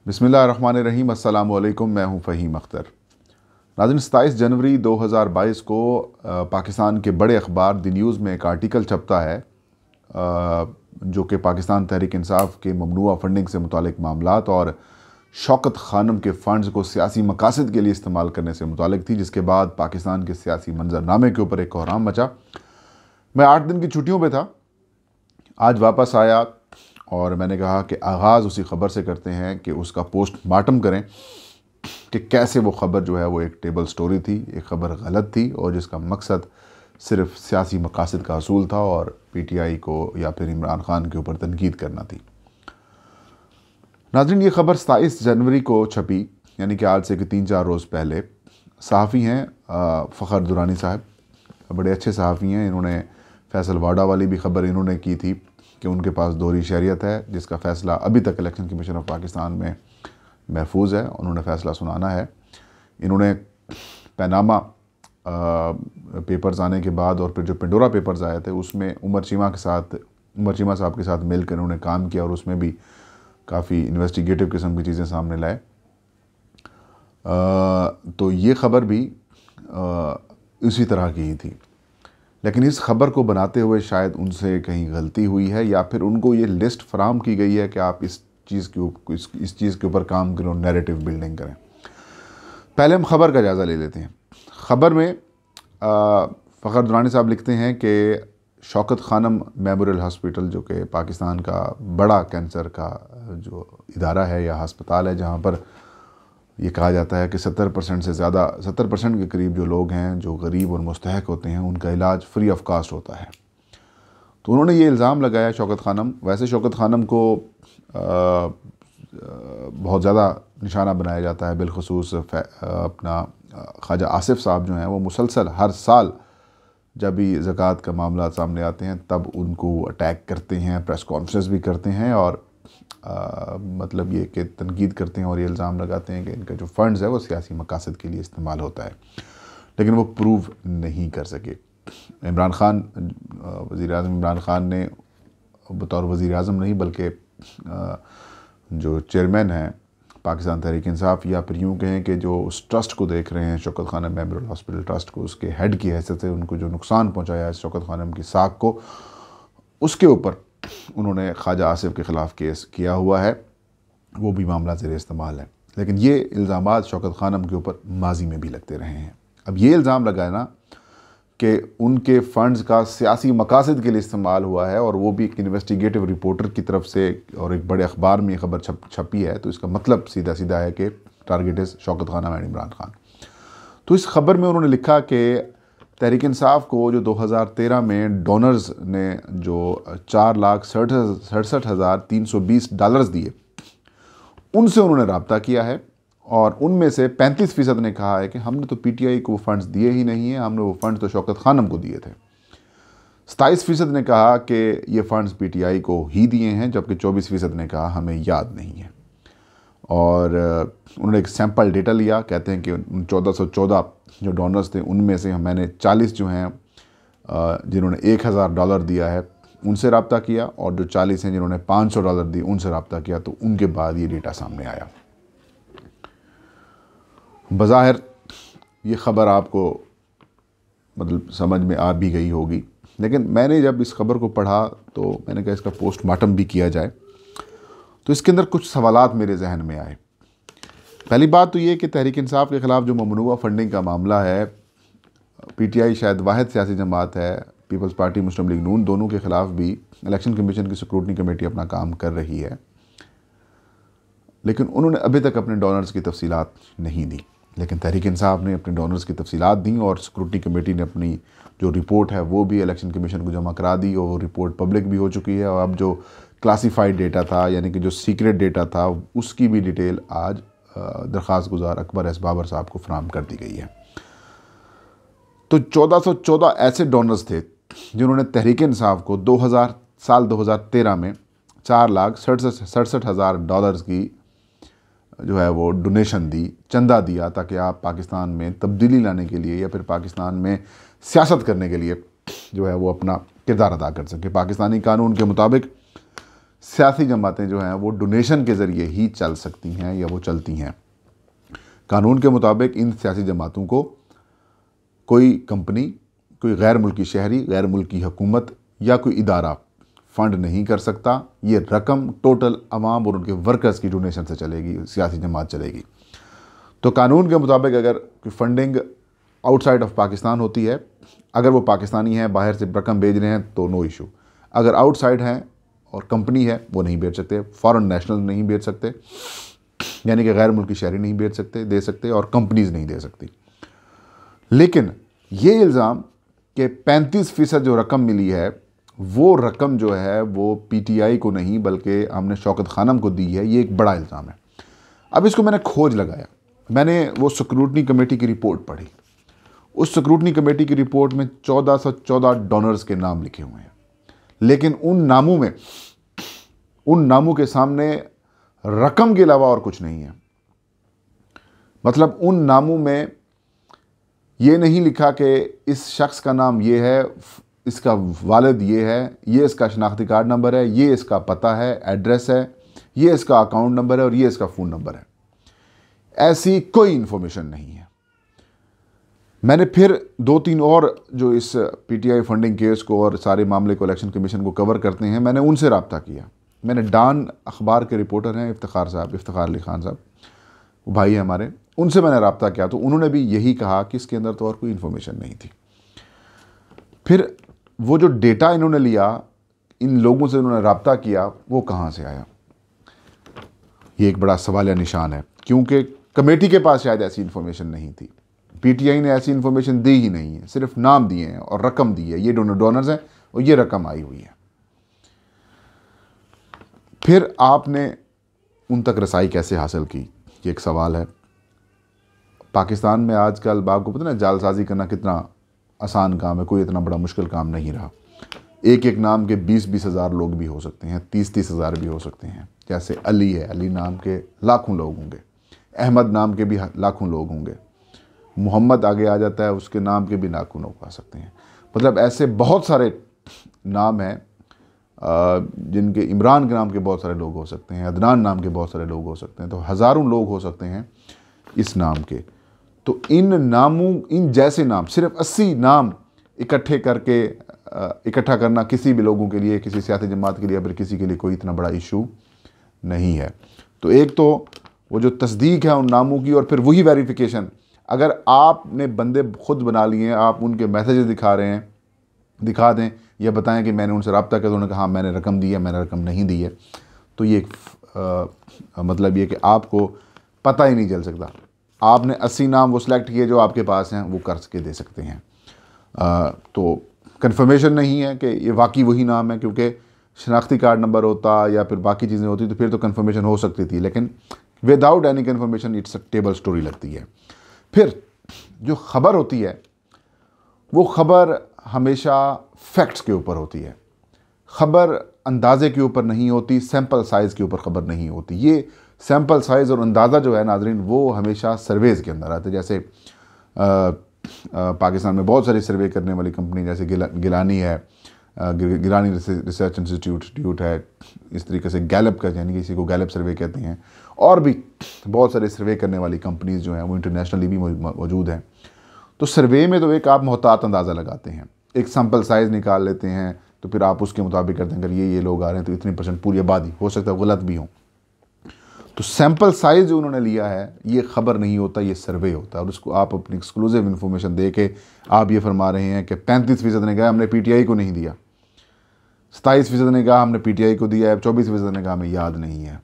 बिस्मिल्लाहिर्रहमानिर्रहीम। अस्सलाम वालेकुम। मैं हूं फ़हीम अख्तर। नाज़रीन, 27 जनवरी 2022 को पाकिस्तान के बड़े अखबार दी न्यूज़ में एक आर्टिकल छपता है जो कि पाकिस्तान तहरीक इंसाफ के ममनुआ फंडिंग से मुतालिक मामलात और शौकत खानम के फ़ंड्स को सियासी मकासद के लिए इस्तेमाल करने से मुतालिक थी, जिसके बाद पाकिस्तान के सियासी मंजरनामे के ऊपर एक कोहराम मचा। मैं 8 दिन की छुट्टियों पर था, आज वापस आया और मैंने कहा कि आगाज़ उसी ख़बर से करते हैं कि उसका पोस्टमार्टम करें कि कैसे वो ख़बर जो है वो एक टेबल स्टोरी थी, एक ख़बर गलत थी और जिसका मकसद सिर्फ सियासी मकासद का असूल था और PTI को या फिर इमरान खान के ऊपर तनकीद करना थी। नाज़रीन, ये ख़बर 27 जनवरी को छपी, यानी कि आज से 3-4 रोज़ पहले। सहाफ़ी हैं फ़खर दुरानी साहब, बड़े अच्छे सहाफ़ी हैं। इन्होंने फैसल वाडा वाली भी ख़बर इन्होंने की थी कि उनके पास दोहरी शरीयत है, जिसका फ़ैसला अभी तक इलेक्शन कमीशन ऑफ पाकिस्तान में महफूज है, उन्होंने फ़ैसला सुनाना है। इन्होंने पैनामा पेपर्स आने के बाद और फिर जो पेंडोरा पेपर्स आए थे उसमें उमर चीमा साहब के साथ मिलकर उन्होंने काम किया और उसमें भी काफ़ी इन्वेस्टिगेटिव किस्म की चीज़ें सामने लाए। तो ये ख़बर भी उसी तरह की ही थी, लेकिन इस ख़बर को बनाते हुए शायद उनसे कहीं गलती हुई है या फिर उनको ये लिस्ट फराम की गई है कि आप इस चीज़ के ऊपर काम करें और नैरेटिव बिल्डिंग करें। पहले हम ख़बर का जायज़ा ले लेते हैं। ख़बर में फ़खर दुरानी साहब लिखते हैं कि शौकत खानम मेमोरियल हॉस्पिटल, जो कि पाकिस्तान का बड़ा कैंसर का जो इदारा है या हस्पताल है, जहाँ पर ये कहा जाता है कि 70% से ज़्यादा 70% के करीब जो लोग हैं जो गरीब और मुस्तहक होते हैं उनका इलाज फ्री ऑफ कास्ट होता है। तो उन्होंने ये इल्ज़ाम लगाया शौकत खानम। वैसे शौकत खानम को बहुत ज़्यादा निशाना बनाया जाता है, बिलखसूस अपना ख्वाजा आसिफ साहब जो हैं वो मुसलसल हर साल जब भी ज़कात का मामला सामने आते हैं तब उनको अटैक करते हैं, प्रेस कॉन्फ्रेंस भी करते हैं और मतलब ये कि तनकीद करते हैं और ये इल्ज़ाम लगाते हैं कि इनका जो फ़ंड्स है वो सियासी मकासद के लिए इस्तेमाल होता है, लेकिन वो प्रूव नहीं कर सके। इमरान खान, वज़ीर-ए-आज़म इमरान खान ने बतौर वज़ीर-ए-आज़म नहीं बल्कि जो चेयरमैन हैं पाकिस्तान तहरीक इंसाफ, या फिर यूँ कहें कि जो उस ट्रस्ट को देख रहे हैं Shaukat Khanum memorial hospital trust को, उसके हेड की हैसियत से उनको जो नुकसान पहुँचाया है शौकत खानम की साख को, उसके ऊपर उन्होंने ख्वाजा आसिफ के ख़िलाफ़ केस किया हुआ है, वो भी मामला ज़ेर इस्तेमाल है। लेकिन ये इल्ज़ामात शौकत खानम के ऊपर माजी में भी लगते रहे हैं। अब ये इल्ज़ाम लगाना कि उनके फ़ंड्स का सियासी मकासद के लिए इस्तेमाल हुआ है और वो भी एक इन्वेस्टिगेटिव रिपोर्टर की तरफ से और एक बड़े अखबार में ये ख़बर छपी है, तो इसका मतलब सीधा सीधा है कि target is Shaukat Khanum and Imran Khan. तो इस ख़बर में उन्होंने लिखा कि तहरीक इंसाफ को जो 2013 में डोनर्स ने जो $4,67,320 दिए, उनसे उन्होंने रब्ता किया है और उनमें से 35% ने कहा है कि हमने तो PTI को वो फ़ंड्स दिए ही नहीं हैं, हमने वो फ़ंड्स तो शौकत खानम को दिए थे। 27% ने कहा कि ये फ़ंड्स PTI को ही दिए हैं, जबकि 24% ने कहा हमें याद नहीं है। और उन्होंने एक सैम्पल डेटा लिया, कहते हैं कि 1414 जो डोनर्स थे उनमें से मैंने 40 जो हैं जिन्होंने $1000 दिया है उनसे रब्ता किया और जो 40 हैं जिन्होंने $500 दिए उनसे रब्ता किया, तो उनके बाद ये डेटा सामने आया। बज़ाहिर ये ख़बर आपको मतलब समझ में आ भी गई होगी, लेकिन मैंने जब इस ख़बर को पढ़ा तो मैंने कहा इसका पोस्टमार्टम भी किया जाए। तो इसके अंदर कुछ सवालात मेरे जहन में आए। पहली बात तो ये कि तहरीक इंसाफ के ख़िलाफ़ जो ममनुआ फंडिंग का मामला है, PTI शायद वाहिद सियासी जमात है, पीपल्स पार्टी मुस्लिम लीग नून, दोनों के ख़िलाफ़ भी इलेक्शन कमीशन की स्क्रूटनी कमेटी अपना काम कर रही है, लेकिन उन्होंने अभी तक अपने डोनर्स की तफसीलात नहीं दी। लेकिन तहरीक इंसाफ ने अपने डोनर्स की तफसीलात दी और स्क्रूटनी कमेटी ने अपनी जो रिपोर्ट है वो भी इलेक्शन कमीशन को जमा करा दी और वो रिपोर्ट पब्लिक भी हो चुकी है। और अब जो क्लासीफाइड डेटा था, यानी कि जो सीक्रेट डेटा था, उसकी भी डिटेल आज दरख्वास्त गुजार अकबर एस बाबर साहब को फराहम कर दी गई है। तो 1414 ऐसे डोनर्स थे जिन्होंने तहरीक इंसाफ को 2013 में $4,67,000 की जो है वो डोनेशन दी, चंदा दिया, ताकि आप पाकिस्तान में तब्दीली लाने के लिए या फिर पाकिस्तान में सियासत करने के लिए जो है वो अपना किरदार अदा कर सके। पाकिस्तानी कानून के मुताबिक सियासी जमातें जो हैं वो डोनेशन के ज़रिए ही चल सकती हैं या वो चलती हैं। कानून के मुताबिक इन सियासी जमातों को कोई कंपनी, कोई गैर मुल्की शहरी, गैर मुल्की हुकूमत या कोई इदारा फ़ंड नहीं कर सकता। ये रकम टोटल अवाम और उनके वर्कर्स की डोनेशन से चलेगी, सियासी जमात चलेगी। तो कानून के मुताबिक अगर कोई फंडिंग आउटसाइड ऑफ पाकिस्तान होती है, अगर वो पाकिस्तानी हैं, बाहर से रकम भेज रहे हैं तो नो इशू। अगर आउटसाइड हैं और कंपनी है, वो नहीं भेज सकते। फॉरेन नेशनल नहीं भेज सकते, यानी कि गैर मुल्की शहरी नहीं भेज सकते, दे सकते, और कंपनीज नहीं दे सकती। लेकिन ये इल्ज़ाम कि 35% जो रकम मिली है वो रकम जो है वो पीटीआई को नहीं बल्कि हमने शौकत खानम को दी है, ये एक बड़ा इल्ज़ाम है। अब इसको मैंने खोज लगाया, मैंने वो स्क्रूटनी कमेटी की रिपोर्ट पढ़ी। उस स्क्रूटनी कमेटी की रिपोर्ट में 1414 डोनर्स के नाम लिखे हुए हैं, लेकिन उन नामों के सामने रकम के अलावा और कुछ नहीं है। मतलब उन नामों में ये नहीं लिखा कि इस शख्स का नाम ये है, इसका वालिद ये है, ये इसका शनाख्ती कार्ड नंबर है, ये इसका पता है, एड्रेस है, ये इसका अकाउंट नंबर है और ये इसका फ़ोन नंबर है। ऐसी कोई इन्फॉर्मेशन नहीं है। मैंने फिर 2-3 और जो इस पीटीआई फंडिंग केस को और सारे मामले को इलेक्शन कमीशन को कवर करते हैं, मैंने उनसे रब्ता किया। मैंने डान अखबार के रिपोर्टर हैं इफ्तिखार अली खान साहब, वो भाई हैं हमारे, उनसे मैंने रब्ता किया तो उन्होंने भी यही कहा कि इसके अंदर तो और कोई इन्फॉर्मेशन नहीं थी। फिर वो जो डेटा इन्होंने लिया, इन लोगों से इन्होंने रब्ता किया, वो कहाँ से आया, ये एक बड़ा सवालिया निशान है, क्योंकि कमेटी के पास शायद ऐसी इन्फॉर्मेशन नहीं थी। पीटीआई ने ऐसी इन्फॉर्मेशन दी ही नहीं है, सिर्फ नाम दिए हैं और रकम दी है, ये डोनर्स हैं और ये रकम आई हुई है। फिर आपने उन तक रसाई कैसे हासिल की, ये एक सवाल है। पाकिस्तान में आजकल आपको पता ना, जालसाजी करना कितना आसान काम है, कोई इतना बड़ा मुश्किल काम नहीं रहा। एक एक नाम के 20-20 हज़ार लोग भी हो सकते हैं, 30-30 हज़ार भी हो सकते हैं। जैसे अली है, अली नाम के लाखों लोग होंगे, अहमद नाम के भी लाखों लोग होंगे, मोहम्मद आगे आ जाता है, उसके नाम के भी लाखों लोग आ सकते हैं। मतलब ऐसे बहुत सारे नाम हैं जिनके, इमरान के नाम के बहुत सारे लोग हो सकते हैं, अदनान नाम के बहुत सारे लोग हो सकते हैं, तो हज़ारों लोग हो सकते हैं इस नाम के। तो इन जैसे नाम, सिर्फ 80 नाम इकट्ठा करना किसी भी लोगों के लिए, किसी सियासी जमात के लिए, फिर किसी के लिए कोई इतना बड़ा इशू नहीं है। तो एक तो वो जो तस्दीक है उन नामों की, और फिर वही वेरिफिकेशन। अगर आपने बंदे खुद बना लिए हैं, आप उनके मैसेजेस दिखा रहे हैं, दिखा दें या बताएं कि मैंने उनसे रब्ता किया तो उन्होंने कहा हाँ मैंने रकम दी है, मैंने रकम नहीं दी है, तो ये मतलब ये कि आपको पता ही नहीं चल सकता। आपने 80 नाम वो सिलेक्ट किए जो आपके पास हैं, वो कर के दे सकते हैं। तो कंफर्मेशन नहीं है कि ये वाकई वही नाम है, क्योंकि शनाख्ती कार्ड नंबर होता या फिर बाकी चीज़ें होती तो फिर तो कंफर्मेशन हो सकती थी, लेकिन without any confirmation it's a table story लगती है। फिर जो ख़बर होती है वो ख़बर हमेशा फैक्ट्स के ऊपर होती है, ख़बर अंदाज़े के ऊपर नहीं होती, सैम्पल साइज़ के ऊपर ख़बर नहीं होती। ये सैम्पल साइज़ और अंदाज़ा जो है नाज़रीन, वो हमेशा सर्वेज़ के अंदर आते हैं। जैसे पाकिस्तान में बहुत सारी सर्वे करने वाली कंपनी, जैसे गिलानी है, गिलानी रिसर्च इंस्टीट्यूट है, इस तरीके से गैलप का, यानी कि इसी को गैलप सर्वे कहते हैं, और भी बहुत सारे सर्वे करने वाली कंपनीज़ जो हैं वो इंटरनेशनली भी मौजूद हैं। तो सर्वे में तो एक आप मोहतात अंदाज़ा लगाते हैं, एक सैम्पल साइज़ निकाल लेते हैं, तो फिर आप उसके मुताबिक करते हैं अगर ये लोग आ रहे हैं तो इतनी % पूरी आबादी, हो सकता है गलत भी हो। तो सैम्पल साइज़ जो उन्होंने लिया है ये ख़बर नहीं होता, ये सर्वे होता है, और उसको आप अपनी एक्सक्लूसिव इन्फॉर्मेशन दे के आप ये फरमा रहे हैं कि 35% ने कहा हमने पीटीआई को नहीं दिया, 27% ने कहा हमने पीटीआई को दिया है, 24% ने कहा हमें याद नहीं है।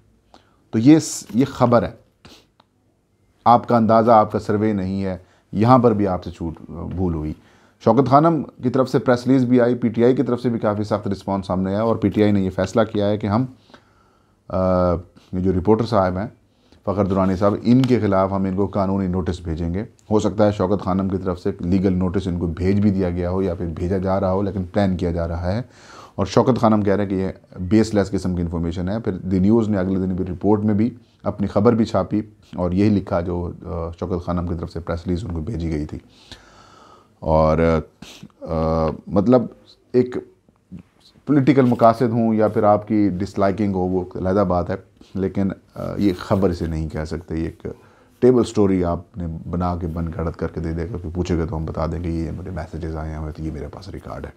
तो ये ख़बर है, आपका अंदाज़ा, आपका सर्वे नहीं है। यहाँ पर भी आपसे भूल हुई। शौकत खानम की तरफ से प्रेस रिलीज़ भी आई, पीटीआई की तरफ से भी काफ़ी सख्त रिस्पांस सामने आया, और पीटीआई ने ये फ़ैसला किया है कि हम ये जो रिपोर्टर साहब हैं फ़खर दुरानी साहब, इनके ख़िलाफ़ हम इनको कानूनी नोटिस भेजेंगे। हो सकता है शौकत खानम की तरफ से लीगल नोटिस इनको भेज भी दिया गया हो या फिर भेजा जा रहा हो, लेकिन प्लान किया जा रहा है। और शौकत खानम कह रहे हैं कि ये बेसलेस किस्म की इन्फॉर्मेशन है। फिर द न्यूज़ ने अगले दिन भी रिपोर्ट में भी अपनी ख़बर भी छापी और यही लिखा जो शौकत खानम की तरफ से प्रेस रिलीज़ उनको भेजी गई थी। और मतलब एक पॉलिटिकल मकासद हों या फिर आपकी डिसलाइकिंग हो, वो अलहदा बात है, लेकिन ये ख़बर इसे नहीं कह सकते। ये एक टेबल स्टोरी आपने बना के बन गढ़त करके दे देगा, फिर पूछेगा तो हम बता देंगे ये मेरे मैसेजेस आए हैं तो ये मेरे पास रिकॉर्ड है।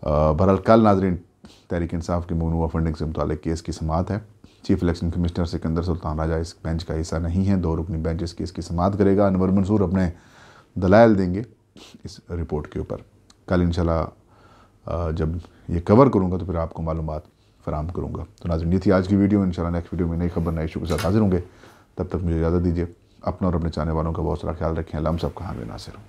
बहरहाल कल नाज़रीन तहरीक इंसाफ की ममनुआ फंडिंग से मुतालिक केस की समाअत है। Chief election commissioner Sikandar Sultan Raja इस बेंच का हिस्सा नहीं है। 2 रुकनी बेंच इस केस की समाअत करेगा। अनवर मंसूर अपने दलाइल देंगे इस रिपोर्ट के ऊपर। कल इंशाल्लाह जब ये कवर करूँगा तो फिर आपको मालूमात फराहम करूँगा। तो नाज़रीन ये थी आज की वीडियो। इंशाल्लाह नेक्स्ट वीडियो में नई खबर नए इशू के साथ हाजिर होंगे। तब तक मुझे इजाज़त दीजिए। अपना और अपने चाहने वालों का बहुत सारा ख्याल रखें। अल्लाह हम सबका हामी नासिर हो।